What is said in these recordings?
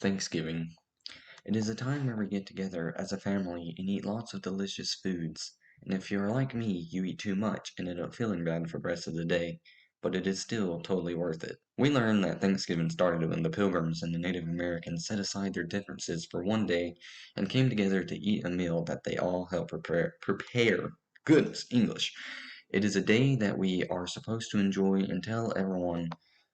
Thanksgiving. It is a time where we get together as a family and eat lots of delicious foods. And if you're like me, you eat too much and end up feeling bad for the rest of the day. But it is still totally worth it. We learned that Thanksgiving started when the Pilgrims and the Native Americans set aside their differences for one day and came together to eat a meal that they all helped prepare. Goodness, English. It is a day that we are supposed to enjoy and tell everyone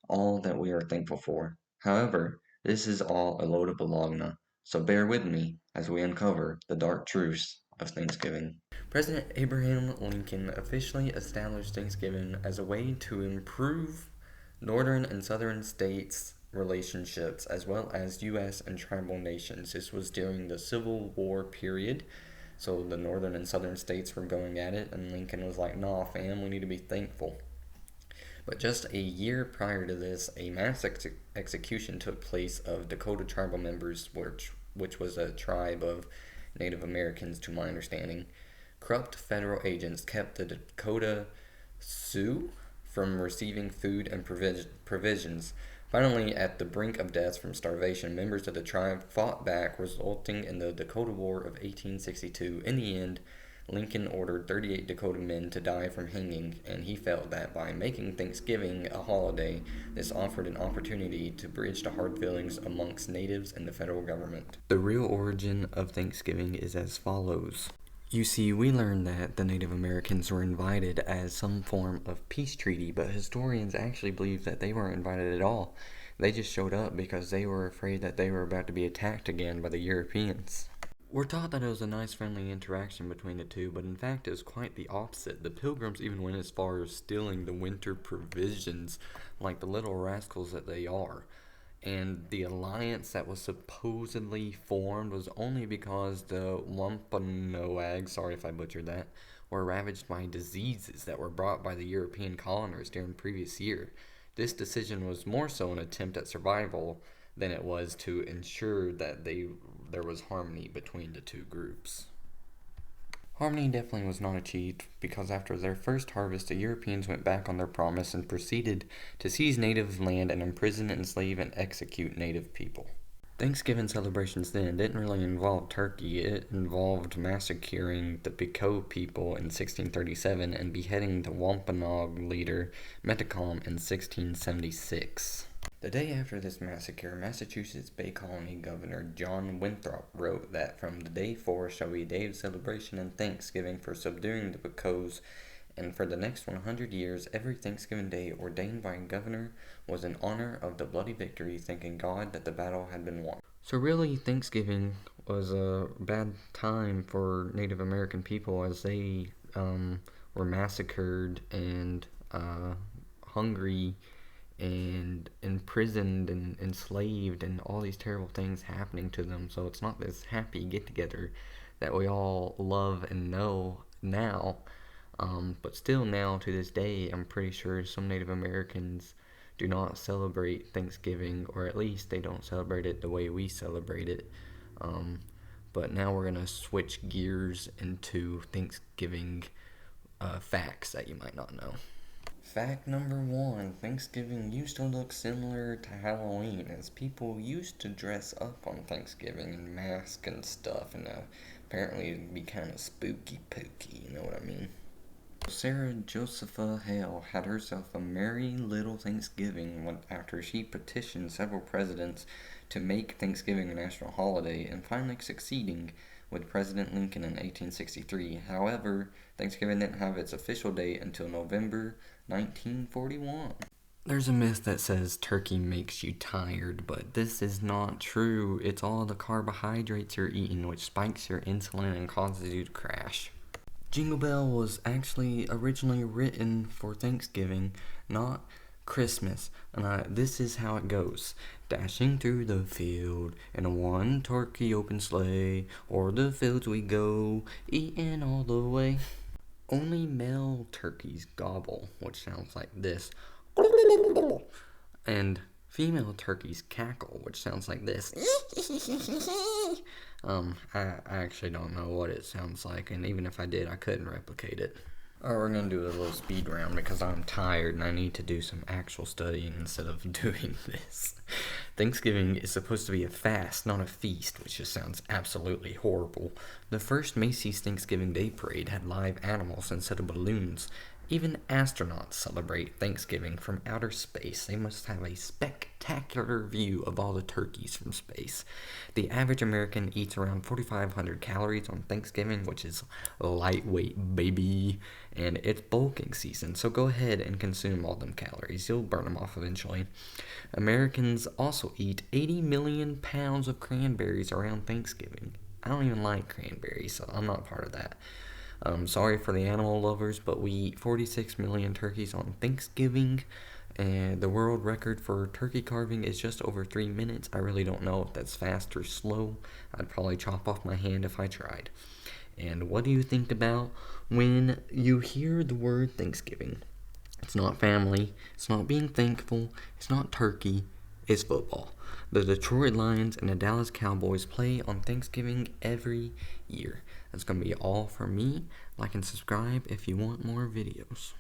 all that we are thankful for. However, this is all a load of bologna, so bear with me as we uncover the dark truths of Thanksgiving. President Abraham Lincoln officially established Thanksgiving as a way to improve northern and southern states' relationships as well as U.S. and tribal nations. This was during the Civil War period. So the northern and southern states were going at it, and Lincoln was like, nah, fam, we need to be thankful. But just a year prior to this, a mass execution took place of Dakota tribal members, which was a tribe of Native Americans, to my understanding. Corrupt federal agents kept the Dakota Sioux from receiving food and provisions. Finally, at the brink of death from starvation, members of the tribe fought back, resulting in the Dakota War of 1862. In the end, Lincoln ordered 38 Dakota men to die from hanging, and he felt that by making Thanksgiving a holiday, this offered an opportunity to bridge the hard feelings amongst natives and the federal government. The real origin of Thanksgiving is as follows. You see, we learned that the Native Americans were invited as some form of peace treaty, but historians actually believe that they weren't invited at all. They just showed up because they were afraid that they were about to be attacked again by the Europeans. We're taught that it was a nice friendly interaction between the two, but in fact it was quite the opposite. The Pilgrims even went as far as stealing the winter provisions, like the little rascals that they are. And the alliance that was supposedly formed was only because the Wampanoag, sorry if I butchered that, were ravaged by diseases that were brought by the European colonists during the previous year. This decision was more so an attempt at survival than it was to ensure that there was harmony between the two groups. Harmony definitely was not achieved because after their first harvest, the Europeans went back on their promise and proceeded to seize native land and imprison, enslave, and execute native people. Thanksgiving celebrations then didn't really involve turkey. It involved massacring the Pequot people in 1637 and beheading the Wampanoag leader Metacom in 1676. The day after this massacre, Massachusetts Bay Colony Governor John Winthrop wrote that from the day forth shall be a day of celebration and thanksgiving for subduing the Pequots, and for the next 100 years, every Thanksgiving Day ordained by a governor was in honor of the bloody victory, thanking God that the battle had been won. So really, Thanksgiving was a bad time for Native American people as they were massacred and hungry and imprisoned and enslaved and all these terrible things happening to them. So it's not this happy get-together that we all love and know now. But still now, to this day, I'm pretty sure some Native Americans do not celebrate Thanksgiving, or at least they don't celebrate it the way we celebrate it. But now we're going to switch gears into Thanksgiving facts that you might not know. Fact number 1, Thanksgiving used to look similar to Halloween, as people used to dress up on Thanksgiving in masks and stuff, and apparently it'd be kind of spooky pooky, you know what I mean? Sarah Josepha Hale had herself a merry little Thanksgiving after she petitioned several presidents to make Thanksgiving a national holiday, and finally succeeding with President Lincoln in 1863. However, Thanksgiving didn't have its official date until November 1941. There's a myth that says turkey makes you tired, but this is not true. It's all the carbohydrates you're eating which spikes your insulin and causes you to crash. Jingle Bell was actually originally written for Thanksgiving, not Christmas, and this is how it goes. Dashing through the field in a one turkey open sleigh, o'er the fields we go, eating all the way. Only male turkeys gobble, which sounds like this, and female turkeys cackle, which sounds like this. I actually don't know what it sounds like, and even if I did, I couldn't replicate it. Alright, we're gonna do a little speed round because I'm tired and I need to do some actual studying instead of doing this. Thanksgiving is supposed to be a fast, not a feast, which just sounds absolutely horrible. The first Macy's Thanksgiving Day Parade had live animals instead of balloons. Even astronauts celebrate Thanksgiving from outer space. They must have a spectacular view of all the turkeys from space. The average American eats around 4,500 calories on Thanksgiving, which is lightweight, baby. And it's bulking season, so go ahead and consume all them calories. You'll burn them off eventually. Americans also eat 80 million pounds of cranberries around Thanksgiving. I don't even like cranberries, so I'm not part of that. Sorry for the animal lovers, but we eat 46 million turkeys on Thanksgiving, and the world record for turkey carving is just over 3 minutes. I really don't know if that's fast or slow. I'd probably chop off my hand if I tried. And what do you think about when you hear the word Thanksgiving? It's not family, it's not being thankful, it's not turkey, it's football. The Detroit Lions and the Dallas Cowboys play on Thanksgiving every year. That's going to be all for me. Like and subscribe if you want more videos.